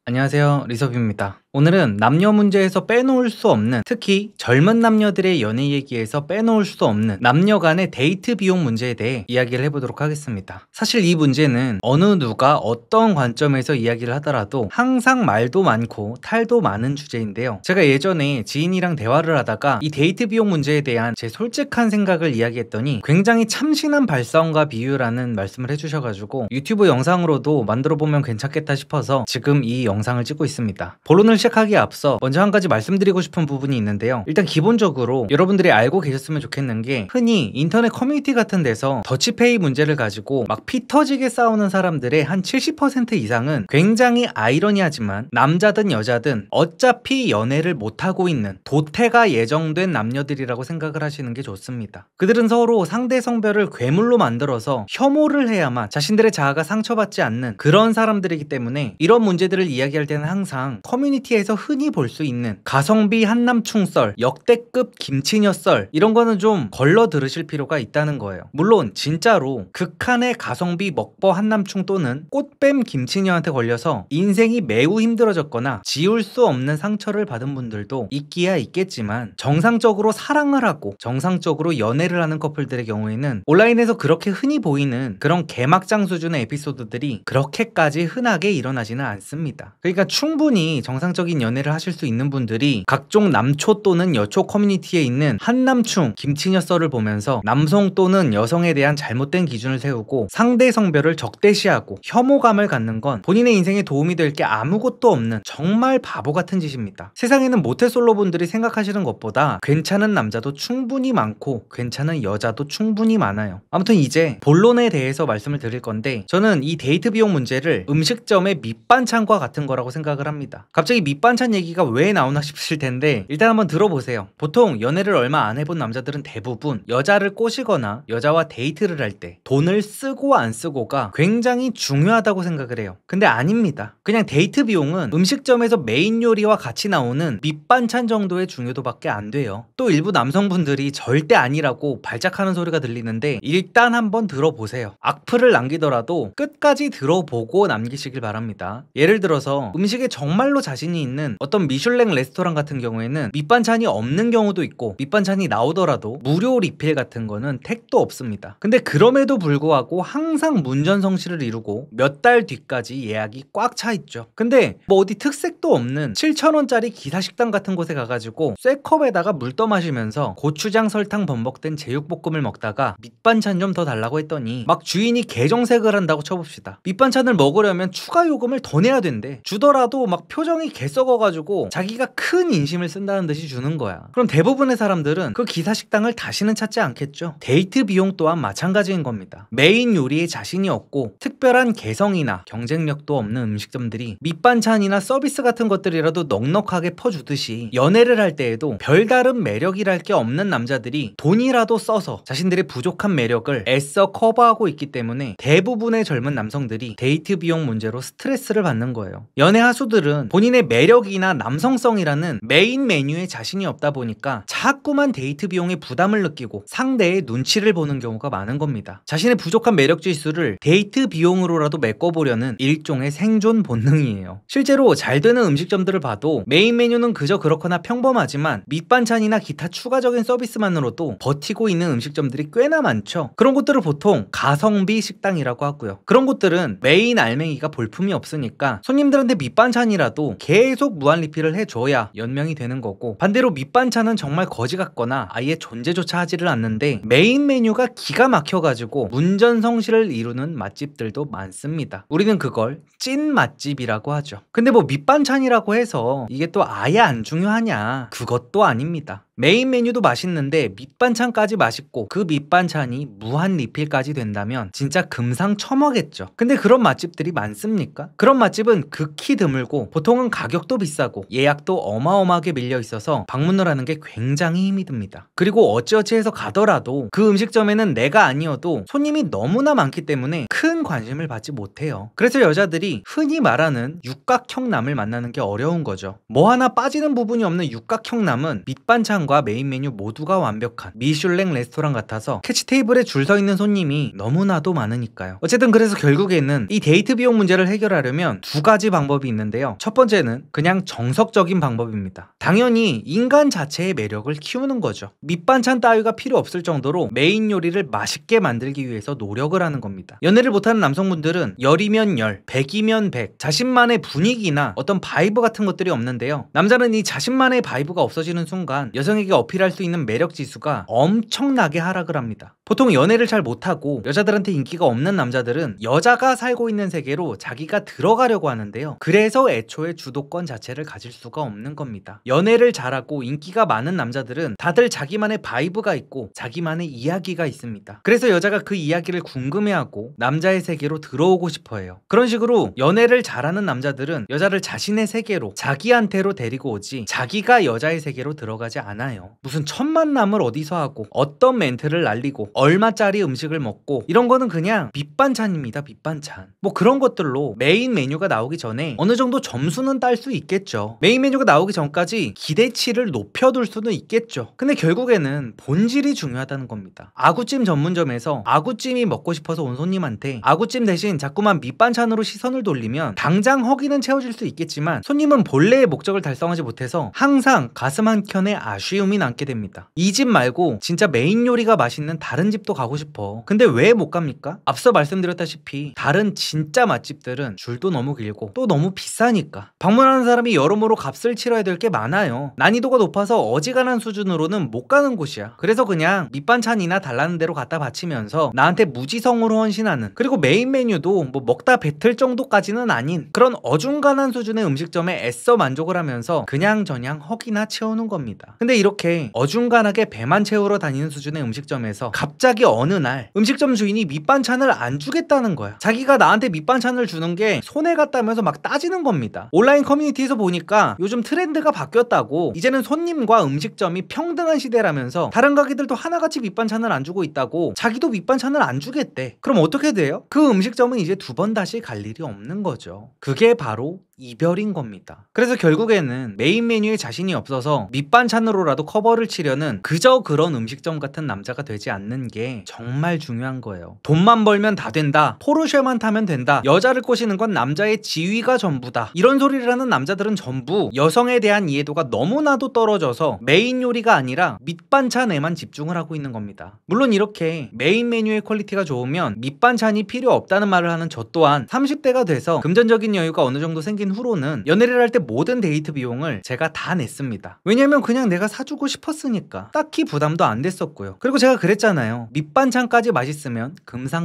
안녕하세요, 리섭입니다. 오늘은 남녀 문제에서 빼놓을 수 없는, 특히 젊은 남녀들의 연애 얘기에서 빼놓을 수 없는 남녀 간의 데이트 비용 문제에 대해 이야기를 해보도록 하겠습니다. 사실 이 문제는 어느 누가 어떤 관점에서 이야기를 하더라도 항상 말도 많고 탈도 많은 주제인데요. 제가 예전에 지인이랑 대화를 하다가 이 데이트 비용 문제에 대한 제 솔직한 생각을 이야기했더니 굉장히 참신한 발상과 비유라는 말씀을 해주셔가지고 유튜브 영상으로도 만들어보면 괜찮겠다 싶어서 지금 이 영상을 찍고 있습니다. 본론을 시작하기에 앞서 먼저 한 가지 말씀드리고 싶은 부분이 있는데요. 일단 기본적으로 여러분들이 알고 계셨으면 좋겠는 게, 흔히 인터넷 커뮤니티 같은 데서 더치페이 문제를 가지고 막 피 터지게 싸우는 사람들의 한 70% 이상은 굉장히 아이러니하지만 남자든 여자든 어차피 연애를 못하고 있는 도태가 예정된 남녀들이라고 생각을 하시는 게 좋습니다. 그들은 서로 상대 성별을 괴물로 만들어서 혐오를 해야만 자신들의 자아가 상처받지 않는 그런 사람들이기 때문에, 이런 문제들을 이야기할 때는 항상 커뮤니티에서 흔히 볼 수 있는 가성비 한남충 썰, 역대급 김치녀 썰, 이런 거는 좀 걸러 들으실 필요가 있다는 거예요. 물론 진짜로 극한의 가성비 먹버 한남충 또는 꽃뱀 김치녀한테 걸려서 인생이 매우 힘들어졌거나 지울 수 없는 상처를 받은 분들도 있기야 있겠지만, 정상적으로 사랑을 하고 정상적으로 연애를 하는 커플들의 경우에는 온라인에서 그렇게 흔히 보이는 그런 개막장 수준의 에피소드들이 그렇게까지 흔하게 일어나지는 않습니다. 그러니까 충분히 정상적인 연애를 하실 수 있는 분들이 각종 남초 또는 여초 커뮤니티에 있는 한남충 김치녀 썰을 보면서 남성 또는 여성에 대한 잘못된 기준을 세우고 상대 성별을 적대시하고 혐오감을 갖는 건 본인의 인생에 도움이 될 게 아무것도 없는 정말 바보 같은 짓입니다. 세상에는 모태솔로분들이 생각하시는 것보다 괜찮은 남자도 충분히 많고 괜찮은 여자도 충분히 많아요. 아무튼 이제 본론에 대해서 말씀을 드릴 건데, 저는 이 데이트 비용 문제를 음식점의 밑반찬과 같은 거라고 생각을 합니다. 갑자기 밑반찬 얘기가 왜 나오나 싶으실 텐데, 일단 한번 들어보세요. 보통 연애를 얼마 안 해본 남자들은 대부분 여자를 꼬시거나 여자와 데이트를 할 때 돈을 쓰고 안 쓰고가 굉장히 중요하다고 생각을 해요. 근데 아닙니다. 그냥 데이트 비용은 음식점에서 메인 요리와 같이 나오는 밑반찬 정도의 중요도밖에 안 돼요. 또 일부 남성분들이 절대 아니라고 발작하는 소리가 들리는데, 일단 한번 들어보세요. 악플을 남기더라도 끝까지 들어보고 남기시길 바랍니다. 예를 들어서 음식에 정말로 자신이 있는 어떤 미슐랭 레스토랑 같은 경우에는 밑반찬이 없는 경우도 있고, 밑반찬이 나오더라도 무료 리필 같은 거는 택도 없습니다. 근데 그럼에도 불구하고 항상 문전성시를 이루고 몇 달 뒤까지 예약이 꽉 차 있죠. 근데 뭐 어디 특색도 없는 7,000원짜리 기사식당 같은 곳에 가가지고 쇠컵에다가 물 떠마시면서 고추장 설탕 범벅된 제육볶음을 먹다가 밑반찬 좀 더 달라고 했더니 막 주인이 개정색을 한다고 쳐봅시다. 밑반찬을 먹으려면 추가 요금을 더 내야 된대. 주더라도 막 표정이 개썩어가지고 자기가 큰 인심을 쓴다는 듯이 주는 거야. 그럼 대부분의 사람들은 그 기사식당을 다시는 찾지 않겠죠. 데이트 비용 또한 마찬가지인 겁니다. 메인 요리에 자신이 없고 특별한 개성이나 경쟁력도 없는 음식점들이 밑반찬이나 서비스 같은 것들이라도 넉넉하게 퍼주듯이, 연애를 할 때에도 별다른 매력이랄 게 없는 남자들이 돈이라도 써서 자신들의 부족한 매력을 애써 커버하고 있기 때문에 대부분의 젊은 남성들이 데이트 비용 문제로 스트레스를 받는 거예요. 연애 하수들은 본인의 매력이나 남성성이라는 메인 메뉴에 자신이 없다 보니까 자꾸만 데이트 비용에 부담을 느끼고 상대의 눈치를 보는 경우가 많은 겁니다. 자신의 부족한 매력 지수를 데이트 비용으로라도 메꿔보려는 일종의 생존 본능이에요. 실제로 잘 되는 음식점들을 봐도 메인 메뉴는 그저 그렇거나 평범하지만 밑반찬이나 기타 추가적인 서비스만으로도 버티고 있는 음식점들이 꽤나 많죠. 그런 곳들을 보통 가성비 식당이라고 하고요. 그런 곳들은 메인 알맹이가 볼품이 없으니까 손님들한테 밑반찬이라도 계속 무한 리필을 해줘야 연명이 되는 거고, 반대로 밑반찬은 정말 거지 같거나 아예 존재조차 하지를 않는데 메인 메뉴가 기가 막혀가지고 문전성시를 이루는 맛집들도 많습니다. 우리는 그걸 찐 맛집이라고 하죠. 근데 뭐 밑반찬이라고 해서 이게 또 아예 안 중요하냐? 그것도 아닙니다. 메인 메뉴도 맛있는데 밑반찬까지 맛있고 그 밑반찬이 무한 리필까지 된다면 진짜 금상첨화겠죠. 근데 그런 맛집들이 많습니까? 그런 맛집은 극히 드물고 보통은 가격도 비싸고 예약도 어마어마하게 밀려 있어서 방문을 하는 게 굉장히 힘이 듭니다. 그리고 어찌어찌 해서 가더라도 그 음식점에는 내가 아니어도 손님이 너무나 많기 때문에 큰 관심을 받지 못해요. 그래서 여자들이 흔히 말하는 육각형 남을 만나는 게 어려운 거죠. 뭐 하나 빠지는 부분이 없는 육각형 남은 밑반찬 레스토랑과 메인 메뉴 모두가 완벽한 미슐랭 레스토랑 같아서 캐치 테이블에 줄 서 있는 손님이 너무나도 많으니까요. 어쨌든 그래서 결국에는 이 데이트 비용 문제를 해결하려면 두 가지 방법이 있는데요. 첫 번째는 그냥 정석적인 방법입니다. 당연히 인간 자체의 매력을 키우는 거죠. 밑반찬 따위가 필요 없을 정도로 메인 요리를 맛있게 만들기 위해서 노력을 하는 겁니다. 연애를 못하는 남성분들은 열이면 열, 백이면 백, 자신만의 분위기나 어떤 바이브 같은 것들이 없는데요. 남자는 이 자신만의 바이브가 없어지는 순간 여성에게 어필할 수 있는 매력 지수가 엄청나게 하락을 합니다. 보통 연애를 잘 못하고 여자들한테 인기가 없는 남자들은 여자가 살고 있는 세계로 자기가 들어가려고 하는데요. 그래서 애초에 주도권 자체를 가질 수가 없는 겁니다. 연애를 잘하고 인기가 많은 남자들은 다들 자기만의 바이브가 있고 자기만의 이야기가 있습니다. 그래서 여자가 그 이야기를 궁금해하고 남자의 세계로 들어오고 싶어 해요. 그런 식으로 연애를 잘하는 남자들은 여자를 자신의 세계로, 자기한테로 데리고 오지 자기가 여자의 세계로 들어가지 않아요. 무슨 첫 만남을 어디서 하고 어떤 멘트를 날리고 얼마짜리 음식을 먹고 이런 거는 그냥 밑반찬입니다. 밑반찬. 뭐 그런 것들로 메인 메뉴가 나오기 전에 어느 정도 점수는 딸 수 있겠죠. 메인 메뉴가 나오기 전까지 기대치를 높여둘 수는 있겠죠. 근데 결국에는 본질이 중요하다는 겁니다. 아구찜 전문점에서 아구찜이 먹고 싶어서 온 손님한테 아구찜 대신 자꾸만 밑반찬으로 시선을 돌리면 당장 허기는 채워질 수 있겠지만 손님은 본래의 목적을 달성하지 못해서 항상 가슴 한켠에 아쉬움이 남게 됩니다. 이 집 말고 진짜 메인 요리가 맛있는 다른 집도 가고 싶어. 근데 왜 못 갑니까? 앞서 말씀드렸다시피 다른 진짜 맛집들은 줄도 너무 길고 또 너무 비싸니까 방문하는 사람이 여러모로 값을 치러야 될 게 많아요. 난이도가 높아서 어지간한 수준으로는 못 가는 곳이야. 그래서 그냥 밑반찬이나 달라는 대로 갖다 바치면서 나한테 무지성으로 헌신하는, 그리고 메인 메뉴도 뭐 먹다 뱉을 정도까지는 아닌 그런 어중간한 수준의 음식점에 애써 만족을 하면서 그냥저냥 허기나 채우는 겁니다. 근데 이렇게 어중간하게 배만 채우러 다니는 수준의 음식점에서 갑자기 어느 날 음식점 주인이 밑반찬을 안 주겠다는 거야. 자기가 나한테 밑반찬을 주는 게 손해 같다면서 막 따지는 겁니다. 온라인 커뮤니티에서 보니까 요즘 트렌드가 바뀌었다고, 이제는 손님과 음식점이 평등한 시대라면서 다른 가게들도 하나같이 밑반찬을 안 주고 있다고, 자기도 밑반찬을 안 주겠대. 그럼 어떻게 돼요? 그 음식점은 이제 두 번 다시 갈 일이 없는 거죠. 그게 바로 이별인 겁니다. 그래서 결국에는 메인 메뉴에 자신이 없어서 밑반찬으로라도 커버를 치려는 그저 그런 음식점 같은 남자가 되지 않는 게 정말 중요한 거예요. 돈만 벌면 다 된다, 포르쉐만 타면 된다, 여자를 꼬시는 건 남자의 지위가 전부다, 이런 소리를 하는 남자들은 전부 여성에 대한 이해도가 너무나도 떨어져서 메인 요리가 아니라 밑반찬에만 집중을 하고 있는 겁니다. 물론 이렇게 메인 메뉴의 퀄리티가 좋으면 밑반찬이 필요 없다는 말을 하는 저 또한 30대가 돼서 금전적인 여유가 어느 정도 생긴 후로는 연애를 할 때 모든 데이트 비용을 제가 다 냈습니다. 왜냐면 그냥 내가 사주고 싶었으니까 딱히 부담도 안 됐었고요. 그리고 제가 그랬잖아요. 밑반찬까지 맛있으면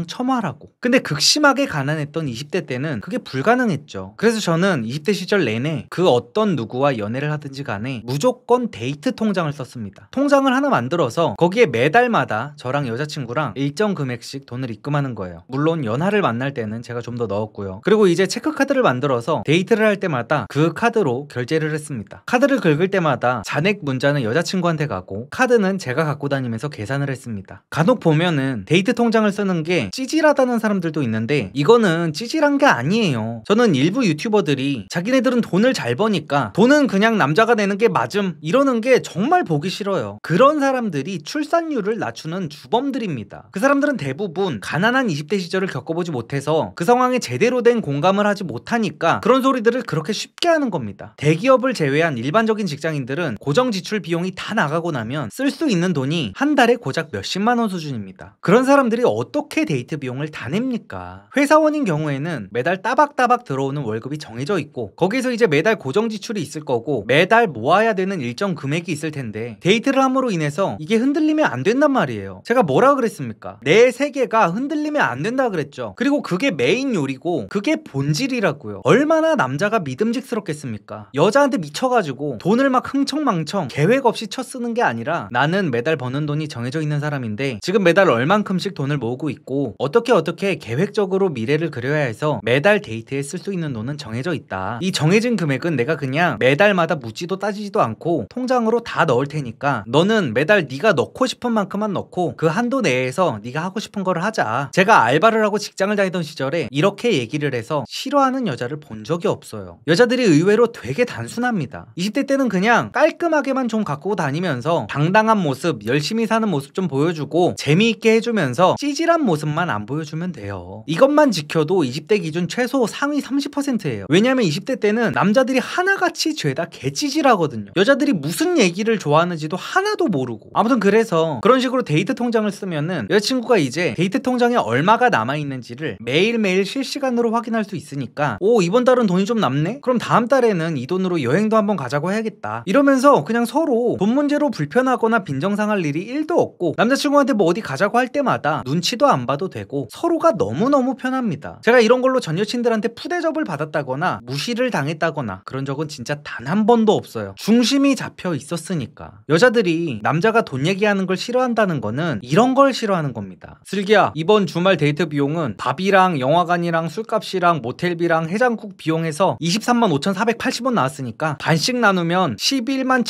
금상첨화라고. 근데 극심하게 가난했던 20대 때는 그게 불가능했죠. 그래서 저는 20대 시절 내내 그 어떤 누구와 연애를 하든지 간에 무조건 데이트 통장을 썼습니다. 통장을 하나 만들어서 거기에 매달마다 저랑 여자친구랑 일정 금액씩 돈을 입금하는 거예요. 물론 연하를 만날 때는 제가 좀 더 넣었고요. 그리고 이제 체크카드를 만들어서 데이트를 할 때마다 그 카드로 결제를 했습니다. 카드를 긁을 때마다 잔액 문자는 여자친구한테 가고 카드는 제가 갖고 다니면서 계산을 했습니다. 간혹 보면은 데이트 통장을 쓰는 게 찌질하다는 사람들도 있는데 이거는 찌질한 게 아니에요. 저는 일부 유튜버들이 자기네들은 돈을 잘 버니까 돈은 그냥 남자가 내는 게 맞음 이러는 게 정말 보기 싫어요. 그런 사람들이 출산율을 낮추는 주범들입니다. 그 사람들은 대부분 가난한 20대 시절을 겪어보지 못해서 그 상황에 제대로 된 공감을 하지 못하니까 그런 소리들을 그렇게 쉽게 하는 겁니다. 대기업을 제외한 일반적인 직장인들은 고정 지출 비용이 다 나가고 나면 쓸 수 있는 돈이 한 달에 고작 몇십만 원 수준입니다. 그런 사람들이 어떻게 데이트 비용을 다 냅니까? 회사원인 경우에는 매달 따박따박 들어오는 월급이 정해져 있고 거기서 이제 매달 고정 지출이 있을 거고 매달 모아야 되는 일정 금액이 있을 텐데 데이트를 함으로 인해서 이게 흔들리면 안 된단 말이에요. 제가 뭐라 그랬습니까? 내 세계가 흔들리면 안 된다 그랬죠. 그리고 그게 메인 요리고 그게 본질이라고요. 얼마나 남자가 믿음직스럽겠습니까? 여자한테 미쳐가지고 돈을 막 흥청망청 계획 없이 쳐 쓰는 게 아니라 나는 매달 버는 돈이 정해져 있는 사람인데 지금 매달 얼만큼씩 돈을 모으고 있고 어떻게 계획적으로 미래를 그려야 해서 매달 데이트에 쓸 수 있는 돈은 정해져 있다. 이 정해진 금액은 내가 그냥 매달마다 묻지도 따지지도 않고 통장으로 다 넣을 테니까 너는 매달 네가 넣고 싶은 만큼만 넣고 그 한도 내에서 네가 하고 싶은 거를 하자. 제가 알바를 하고 직장을 다니던 시절에 이렇게 얘기를 해서 싫어하는 여자를 본 적이 없어요. 없어요. 여자들이 의외로 되게 단순합니다. 20대 때는 그냥 깔끔하게만 좀 갖고 다니면서 당당한 모습, 열심히 사는 모습 좀 보여주고 재미있게 해주면서 찌질한 모습만 안 보여주면 돼요. 이것만 지켜도 20대 기준 최소 상위 30%예요. 왜냐면 20대 때는 남자들이 하나같이 죄다 개찌질하거든요. 여자들이 무슨 얘기를 좋아하는지도 하나도 모르고. 아무튼 그래서 그런 식으로 데이트 통장을 쓰면은 여자친구가 이제 데이트 통장에 얼마가 남아있는지를 매일매일 실시간으로 확인할 수 있으니까 오, 이번 달은 돈이 좀 남네? 그럼 다음 달에는 이 돈으로 여행도 한번 가자고 해야겠다. 이러면서 그냥 서로 돈 문제로 불편하거나 빈정상할 일이 1도 없고 남자친구한테 뭐 어디 가자고 할 때마다 눈치도 안 봐도 되고 서로가 너무너무 편합니다. 제가 이런 걸로 전 여친들한테 푸대접을 받았다거나 무시를 당했다거나 그런 적은 진짜 단 한 번도 없어요. 중심이 잡혀 있었으니까. 여자들이 남자가 돈 얘기하는 걸 싫어한다는 거는 이런 걸 싫어하는 겁니다. 슬기야, 이번 주말 데이트 비용은 밥이랑 영화관이랑 술값이랑 모텔비랑 해장국 비용해서 23만 5,480원 나왔으니까 반씩 나누면 11만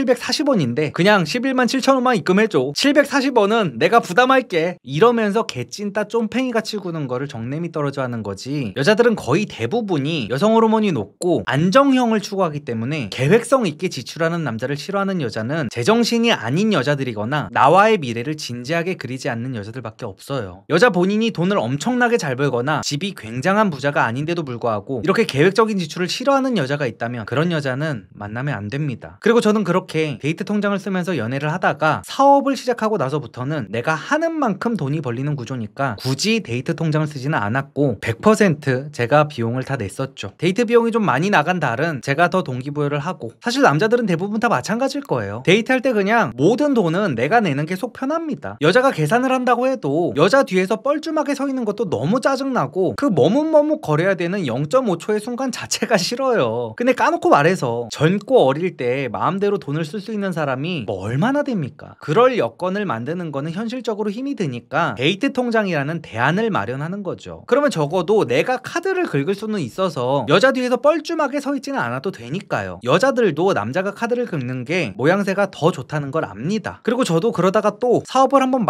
7,740원인데 그냥 11만 7천원만 입금해줘. 740원은 내가 부담할게. 이러면서 개찐따 쫌팽이같이 구는 거를 정내미 떨어져 하는 거지. 여자들은 거의 대부분이 여성 호르몬이 높고 안정형을 추구하기 때문에 계획성 있게 지출하는 남자를 싫어하는 여자는 제정신이 아닌 여자들이거나 나와의 미래를 진지하게 그리지 않는 여자들밖에 없어요. 여자 본인이 돈을 엄청나게 잘 벌거나 집이 굉장한 부자가 아닌데도 불구하고 이렇게 계획적인 지출을 싫어하는 여자가 있다면 그런 여자는 만나면 안 됩니다. 그리고 저는 그렇게 데이트 통장을 쓰면서 연애를 하다가 사업을 시작하고 나서부터는 내가 하는 만큼 돈이 벌리는 구조니까 굳이 데이트 통장을 쓰지는 않았고 100% 제가 비용을 다 냈었죠. 데이트 비용이 좀 많이 나간 달은 제가 더 동기부여를 하고 사실 남자들은 대부분 다 마찬가지일 거예요. 데이트할 때 그냥 모든 돈은 내가 내는 게 속 편합니다. 여자가 계산을 한다고 해도 여자 뒤에서 뻘쭘하게 서 있는 것도 너무 짜증나고 그 머뭇머뭇 거려야 되는 0.5초의 순간 자체가 싫어요. 근데 까놓고 말해서 젊고 어릴 때 마음대로 돈을 쓸 수 있는 사람이 뭐 얼마나 됩니까? 그럴 여건을 만드는 거는 현실적으로 힘이 드니까 데이트 통장이라는 대안을 마련하는 거죠. 그러면 적어도 내가 카드를 긁을 수는 있어서 여자 뒤에서 뻘쭘하게 서 있지는 않아도 되니까요. 여자들도 남자가 카드를 긁는 게 모양새가 더 좋다는 걸 압니다. 그리고 저도 그러다가 또 사업을 한번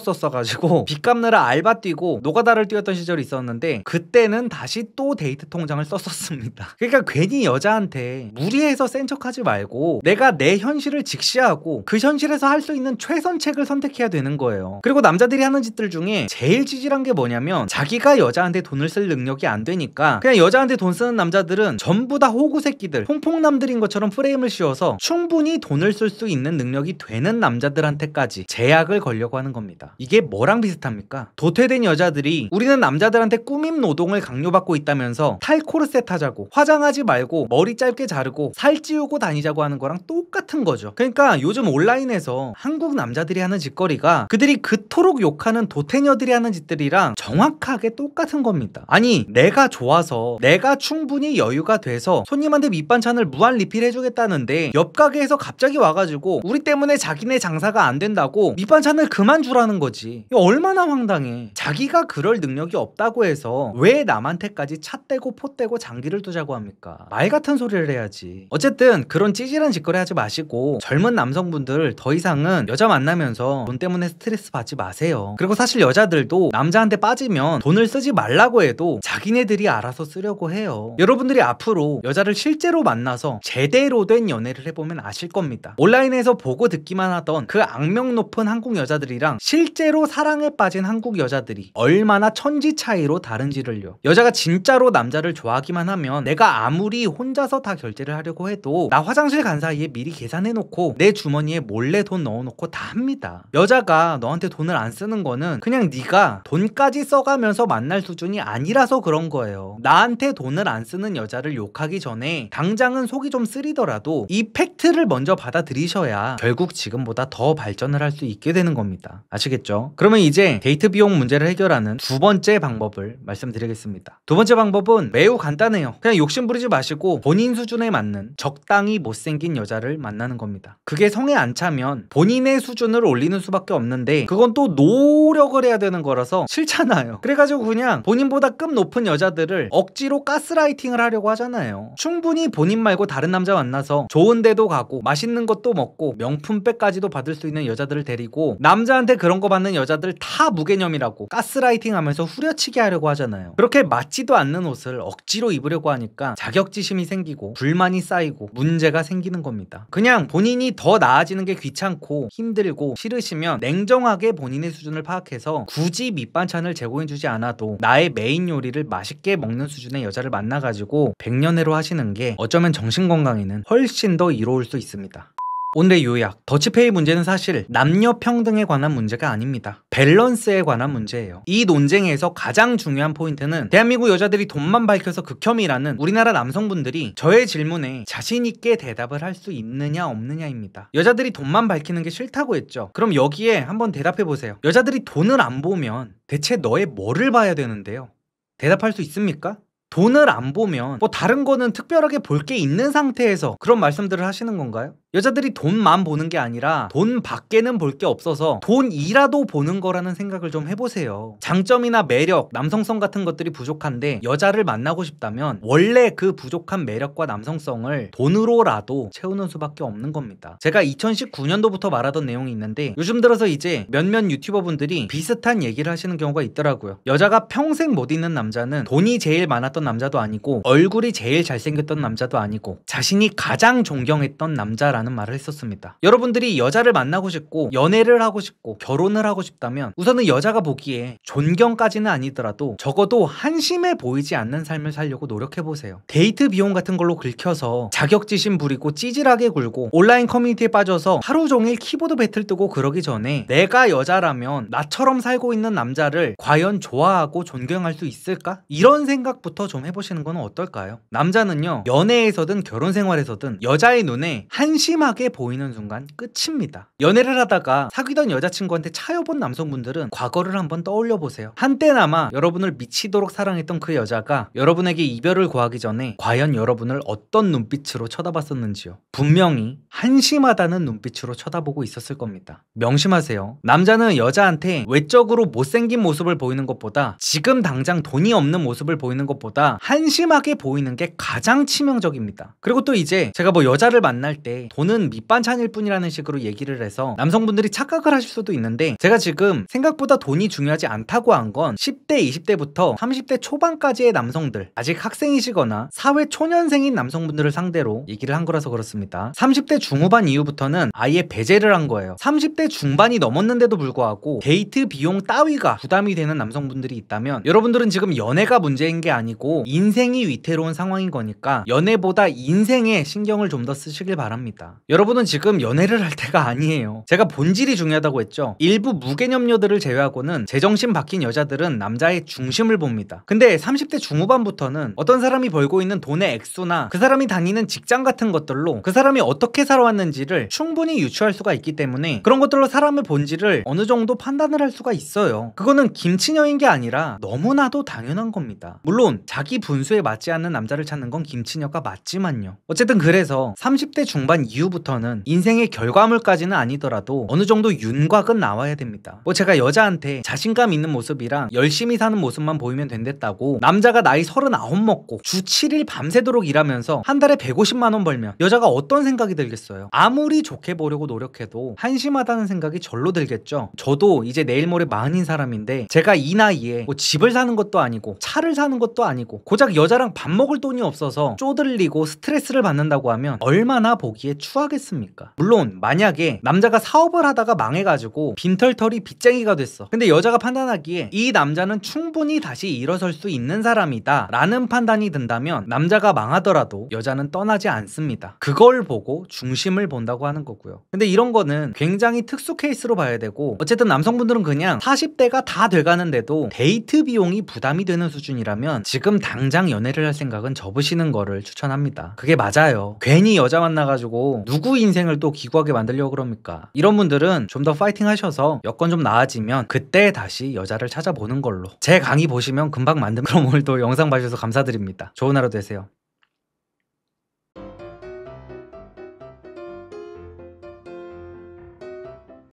말아먹었었어가지고 빚 갚느라 알바 뛰고 노가다를 뛰었던 시절이 있었는데 그때는 다시 또 데이트 통장을 썼었습니다. 그러니까 괜히 여자한테 무리해서 센 척하지 말고 내가 내 현실을 직시하고 그 현실에서 할 수 있는 최선책을 선택해야 되는 거예요. 그리고 남자들이 하는 짓들 중에 제일 찌질한 게 뭐냐면 자기가 여자한테 돈을 쓸 능력이 안 되니까 그냥 여자한테 돈 쓰는 남자들은 전부 다 호구 새끼들, 홍콩남들인 것처럼 프레임을 씌워서 충분히 돈을 쓸 수 있는 능력이 되는 남자들한테까지 제약을 걸려고 하는 겁니다. 이게 뭐랑 비슷합니까? 도태된 여자들이 우리는 남자들한테 꾸밈 노동을 강요받고 있다면서 탈코르셋 하자고 화장하지 말고 머리 짧게 자르고 살 찌우고 다니자고 하는 거랑 똑같은 거죠. 그러니까 요즘 온라인에서 한국 남자들이 하는 짓거리가 그들이 그토록 욕하는 도태녀들이 하는 짓들이랑 정확하게 똑같은 겁니다. 아니 내가 좋아서 내가 충분히 여유가 돼서 손님한테 밑반찬을 무한 리필해주겠다는데 옆 가게에서 갑자기 와가지고 우리 때문에 자기네 장사가 안 된다고 밑반찬을 그만 주라는 거지. 이거 얼마나 황당해. 자기가 그럴 능력이 없다고 해서 왜 남한테까지 차 떼고 포 떼고 장기를 두자고 합니까? 말 같은 소리를 해야지. 어쨌든 그런 찌질한 짓거리 하지 마시고 젊은 남성분들 더 이상은 여자 만나면서 돈 때문에 스트레스 받지 마세요. 그리고 사실 여자들도 남자한테 빠지면 돈을 쓰지 말라고 해도 자기네들이 알아서 쓰려고 해요. 여러분들이 앞으로 여자를 실제로 만나서 제대로 된 연애를 해보면 아실 겁니다. 온라인에서 보고 듣기만 하던 그 악명 높은 한국 여자들이랑 실제로 사랑에 빠진 한국 여자들이 얼마나 천지 차이로 다른지를요. 여자가 진짜로 남자를 좋아하기만 하면 내가 아무리 혼자서 다 결제를 하려고 해도 나 화장실 간 사이에 미리 계산해놓고 내 주머니에 몰래 돈 넣어놓고 다 합니다. 여자가 너한테 돈을 안 쓰는 거는 그냥 네가 돈까지 써가면서 만날 수준이 아니라서 그런 거예요. 나한테 돈을 안 쓰는 여자를 욕하기 전에 당장은 속이 좀 쓰리더라도 이 팩트를 먼저 받아들이셔야 결국 지금보다 더 발전을 할 수 있게 되는 겁니다. 아시겠죠? 그러면 이제 데이트 비용 문제를 해결하는 두 번째 방법을 말씀드리겠습니다. 두 번째 방법은 매우 간단해요. 그냥 욕심 부리지 마시고 본인 수준에 맞는 적당히 못생긴 여자를 만나는 겁니다. 그게 성에 안 차면 본인의 수준을 올리는 수밖에 없는데 그건 또 노력을 해야 되는 거라서 싫잖아요. 그래가지고 그냥 본인보다 급 높은 여자들을 억지로 가스라이팅을 하려고 하잖아요. 충분히 본인 말고 다른 남자 만나서 좋은 데도 가고 맛있는 것도 먹고 명품백까지도 받을 수 있는 여자들을 데리고 남자한테 그런 거 받는 여자들 다 무개념이라고 가스라이팅 하면서 후려치게 하려고 하잖아요. 그렇게 맞지도 않는 옷을 억지로 입으려고 잡으려고 하니까 자격지심이 생기고 불만이 쌓이고 문제가 생기는 겁니다. 그냥 본인이 더 나아지는 게 귀찮고 힘들고 싫으시면 냉정하게 본인의 수준을 파악해서 굳이 밑반찬을 제공해주지 않아도 나의 메인 요리를 맛있게 먹는 수준의 여자를 만나가지고 백년해로 하시는 게 어쩌면 정신건강에는 훨씬 더 이로울 수 있습니다. 오늘의 요약, 더치페이 문제는 사실 남녀 평등에 관한 문제가 아닙니다. 밸런스에 관한 문제예요. 이 논쟁에서 가장 중요한 포인트는 대한민국 여자들이 돈만 밝혀서 극혐이라는 우리나라 남성분들이 저의 질문에 자신있게 대답을 할 수 있느냐 없느냐입니다. 여자들이 돈만 밝히는 게 싫다고 했죠. 그럼 여기에 한번 대답해보세요. 여자들이 돈을 안 보면 대체 너의 뭐를 봐야 되는데요? 대답할 수 있습니까? 돈을 안 보면 뭐 다른 거는 특별하게 볼 게 있는 상태에서 그런 말씀들을 하시는 건가요? 여자들이 돈만 보는 게 아니라 돈 밖에는 볼 게 없어서 돈이라도 보는 거라는 생각을 좀 해보세요. 장점이나 매력, 남성성 같은 것들이 부족한데 여자를 만나고 싶다면 원래 그 부족한 매력과 남성성을 돈으로라도 채우는 수밖에 없는 겁니다. 제가 2019년도부터 말하던 내용이 있는데 요즘 들어서 이제 몇몇 유튜버분들이 비슷한 얘기를 하시는 경우가 있더라고요. 여자가 평생 못 잊는 남자는 돈이 제일 많았던 남자도 아니고 얼굴이 제일 잘생겼던 남자도 아니고 자신이 가장 존경했던 남자라는 말을 했었습니다. 여러분들이 여자를 만나고 싶고 연애를 하고 싶고 결혼을 하고 싶다면 우선은 여자가 보기에 존경까지는 아니더라도 적어도 한심해 보이지 않는 삶을 살려고 노력해보세요. 데이트 비용 같은 걸로 긁혀서 자격지심 부리고 찌질하게 굴고 온라인 커뮤니티에 빠져서 하루 종일 키보드 배틀 뜨고 그러기 전에 내가 여자라면 나처럼 살고 있는 남자를 과연 좋아하고 존경할 수 있을까? 이런 생각부터 좀 해보시는 건 어떨까요? 남자는요, 연애에서든 결혼 생활에서든 여자의 눈에 한심하게 보이는 순간 끝입니다. 연애를 하다가 사귀던 여자친구한테 차여본 남성분들은 과거를 한번 떠올려보세요. 한때나마 여러분을 미치도록 사랑했던 그 여자가 여러분에게 이별을 구하기 전에 과연 여러분을 어떤 눈빛으로 쳐다봤었는지요. 분명히 한심하다는 눈빛으로 쳐다보고 있었을 겁니다. 명심하세요. 남자는 여자한테 외적으로 못생긴 모습을 보이는 것보다 지금 당장 돈이 없는 모습을 보이는 것보다 한심하게 보이는 게 가장 치명적입니다. 그리고 또 이제 제가 뭐 여자를 만날 때 돈은 밑반찬일 뿐이라는 식으로 얘기를 해서 남성분들이 착각을 하실 수도 있는데 제가 지금 생각보다 돈이 중요하지 않다고 한 건 10대, 20대부터 30대 초반까지의 남성들, 아직 학생이시거나 사회 초년생인 남성분들을 상대로 얘기를 한 거라서 그렇습니다. 30대 중후반 이후부터는 아예 배제를 한 거예요. 30대 중반이 넘었는데도 불구하고 데이트 비용 따위가 부담이 되는 남성분들이 있다면 여러분들은 지금 연애가 문제인 게 아니고 인생이 위태로운 상황인 거니까 연애보다 인생에 신경을 좀 더 쓰시길 바랍니다. 여러분은 지금 연애를 할 때가 아니에요. 제가 본질이 중요하다고 했죠. 일부 무개념녀들을 제외하고는 제정신 박힌 여자들은 남자의 중심을 봅니다. 근데 30대 중후반부터는 어떤 사람이 벌고 있는 돈의 액수나 그 사람이 다니는 직장 같은 것들로 그 사람이 어떻게 살아왔는지를 충분히 유추할 수가 있기 때문에 그런 것들로 사람의 본질을 어느 정도 판단을 할 수가 있어요. 그거는 김치녀인 게 아니라 너무나도 당연한 겁니다. 물론 자기 분수에 맞지 않는 남자를 찾는 건 김치녀가 맞지만요. 어쨌든 그래서 30대 중반 이후부터는 인생의 결과물까지는 아니더라도 어느 정도 윤곽은 나와야 됩니다. 뭐 제가 여자한테 자신감 있는 모습이랑 열심히 사는 모습만 보이면 된댔다고 남자가 나이 39 먹고 주 7일 밤새도록 일하면서 한 달에 150만 원 벌면 여자가 어떤 생각이 들겠어요? 아무리 좋게 보려고 노력해도 한심하다는 생각이 절로 들겠죠. 저도 이제 내일 모레 40인 사람인데 제가 이 나이에 뭐 집을 사는 것도 아니고 차를 사는 것도 아니고 고작 여자랑 밥 먹을 돈이 없어서 쪼들리고 스트레스를 받는다고 하면 얼마나 보기에 추하겠습니까? 물론 만약에 남자가 사업을 하다가 망해가지고 빈털터리 빚쟁이가 됐어. 근데 여자가 판단하기에 이 남자는 충분히 다시 일어설 수 있는 사람이다 라는 판단이 든다면 남자가 망하더라도 여자는 떠나지 않습니다. 그걸 보고 중심을 본다고 하는 거고요. 근데 이런 거는 굉장히 특수 케이스로 봐야 되고 어쨌든 남성분들은 그냥 40대가 다 돼가는데도 데이트 비용이 부담이 되는 수준이라면 지금 당장 연애를 할 생각은 접으시는 거를 추천합니다. 그게 맞아요. 괜히 여자 만나가지고 누구 인생을 또 기구하게 만들려고 그럽니까? 이런 분들은 좀 더 파이팅 하셔서 여건 좀 나아지면 그때 다시 여자를 찾아보는 걸로. 제 강의 보시면 금방 만듭니다. 그럼 오늘도 영상 봐주셔서 감사드립니다. 좋은 하루 되세요.